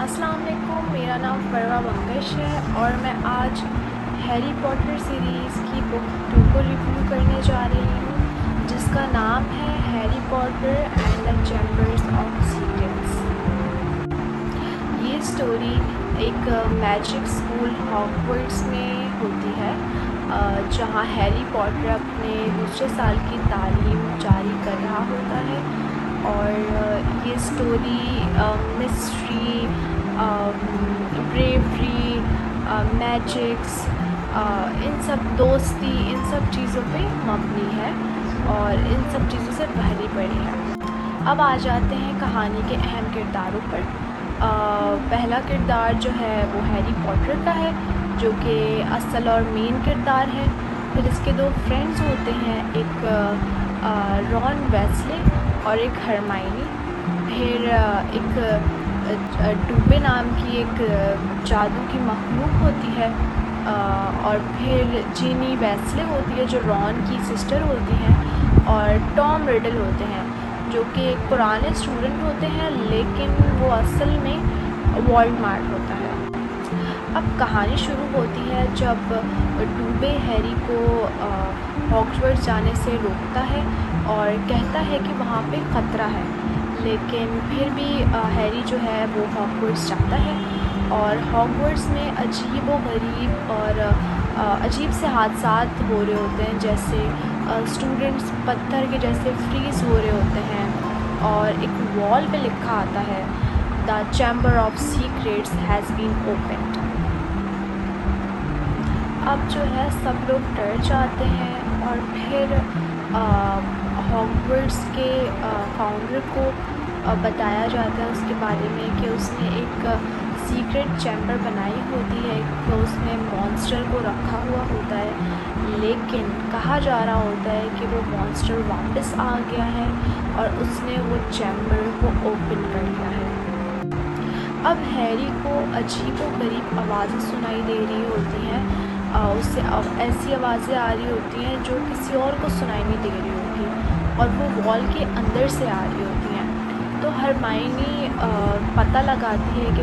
अस्सलाम वालेकुम, मेरा नाम परवा मंगश है और मैं आज हैरी पॉटर सीरीज़ की बुक 2 को रिव्यू करने जा रही हूँ, जिसका नाम है Harry Potter and the chambers of secrets. ये स्टोरी एक मैजिक स्कूल हॉगवर्ट्स में होती है, जहाँ हैरी पॉटर अपने दूसरे साल की तालीम जारी कर रहा होता है। और ये स्टोरी मिस्ट्री, ब्रेवरी, मैजिक्स, इन सब दोस्ती, इन सब चीज़ों पे मबनी है और इन सब चीज़ों से भरी पड़ी है। अब आ जाते हैं कहानी के अहम किरदारों पर। पहला किरदार जो है वो हैरी पॉटर का है, जो कि असल और मेन किरदार है। फिर इसके दो फ्रेंड्स होते हैं, एक रॉन वेस्ले और एक हरमाइनी। फिर एक डूबे नाम की एक जादू की मखलूक होती है, और फिर जीनी वेस्ले होती है जो रॉन की सिस्टर होती हैं, और टॉम रिडल होते हैं जो कि एक पुराने स्टूडेंट होते हैं, लेकिन वो असल में वोल्डेमॉर्ट होता है। अब कहानी शुरू होती है जब डूबे हैरी को हॉगवर्ट्स जाने से रोकता है और कहता है कि वहाँ पे ख़तरा है, लेकिन फिर भी हैरी जो है वो हॉगवर्ट्स जाता है। और हॉगवर्ट्स में अजीब व गरीब और अजीब से हादसात हो रहे होते हैं, जैसे स्टूडेंट्स पत्थर के जैसे फ्रीज़ हो रहे होते हैं और एक वॉल पे लिखा आता है, the chamber of secrets has been opened. अब जो है सब लोग डर जाते हैं और फिर हॉगवर्ट्स के फाउंडर को बताया जाता है उसके बारे में कि उसने एक सीक्रेट चैम्बर बनाई होती है, तो उसमें मॉन्स्टर को रखा हुआ होता है, लेकिन कहा जा रहा होता है कि वो मॉन्स्टर वापस आ गया है और उसने वो चैम्बर को ओपन कर दिया है। अब हैरी को अजीब व गरीब आवाज़ें सुनाई दे रही होती हैं, उससे ऐसी आवाज़ें आ रही होती हैं जो किसी और को सुनाई नहीं दे रही होती, और वो वॉल के अंदर से आ रही होती हैं। तो हरमाइनी पता लगाती है कि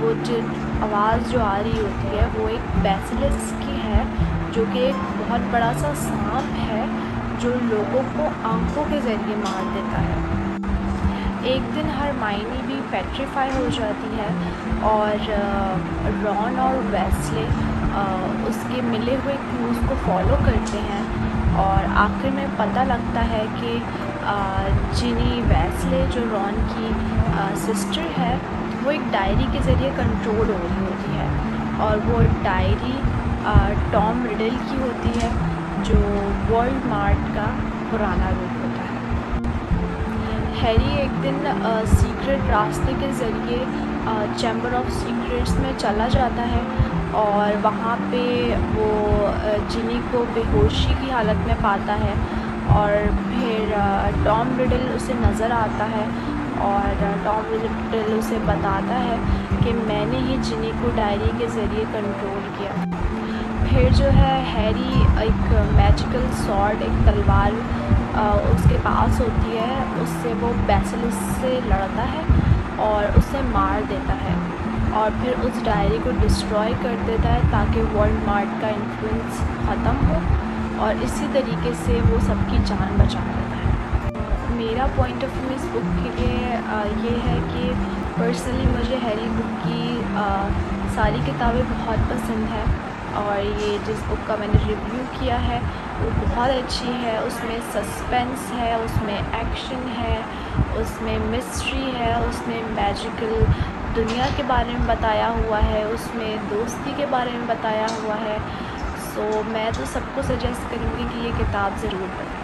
वो जो आवाज़ जो आ रही होती है वो एक बेसिलिस्क की है, जो कि एक बहुत बड़ा सा सांप है जो लोगों को आंखों के ज़रिए मार देता है। एक दिन हरमाइनी भी पेट्रीफाई हो जाती है और रॉन और वेस्ले उसके मिले हुए क्लूज़ को फॉलो करते हैं, और आखिर में पता लगता है कि जिनी वेस्ले जो रॉन की सिस्टर है, वो एक डायरी के ज़रिए कंट्रोल हो रही होती है, और वो डायरी टॉम रिडल की होती है जो वोल्डेमॉर्ट का पुराना रूप होता है। हैरी एक दिन सीक्रेट रास्ते के ज़रिए चैम्बर ऑफ सीक्रेट्स में चला जाता है, और वहाँ पे वो जिनी को बेहोशी की हालत में पाता है, और फिर टॉम रिडल उसे नज़र आता है और टॉम रिडल उसे बताता है कि मैंने ही जिनी को डायरी के ज़रिए कंट्रोल किया। फिर जो है हैरी एक मैजिकल सॉर्ड, एक तलवार उसके पास होती है, उससे वो बेसिलिस्क से लड़ता है और उसे मार देता है, और फिर उस डायरी को डिस्ट्रॉय कर देता है ताकि वोल्डेमॉर्ट का इन्फ्लुएंस ख़त्म हो, और इसी तरीके से वो सबकी जान बचा लेता है। मेरा पॉइंट ऑफ व्यू इस बुक के लिए ये है कि पर्सनली मुझे हैरी बुक की सारी किताबें बहुत पसंद है, और ये जिस बुक का मैंने रिव्यू किया है वो बहुत अच्छी है। उसमें सस्पेंस है, उसमें एक्शन है, उसमें मिस्ट्री है, उसमें मैजिकल दुनिया के बारे में बताया हुआ है, उसमें दोस्ती के बारे में बताया हुआ है। सो मैं तो सबको सजेस्ट करूँगी कि ये किताब ज़रूर पढ़ें।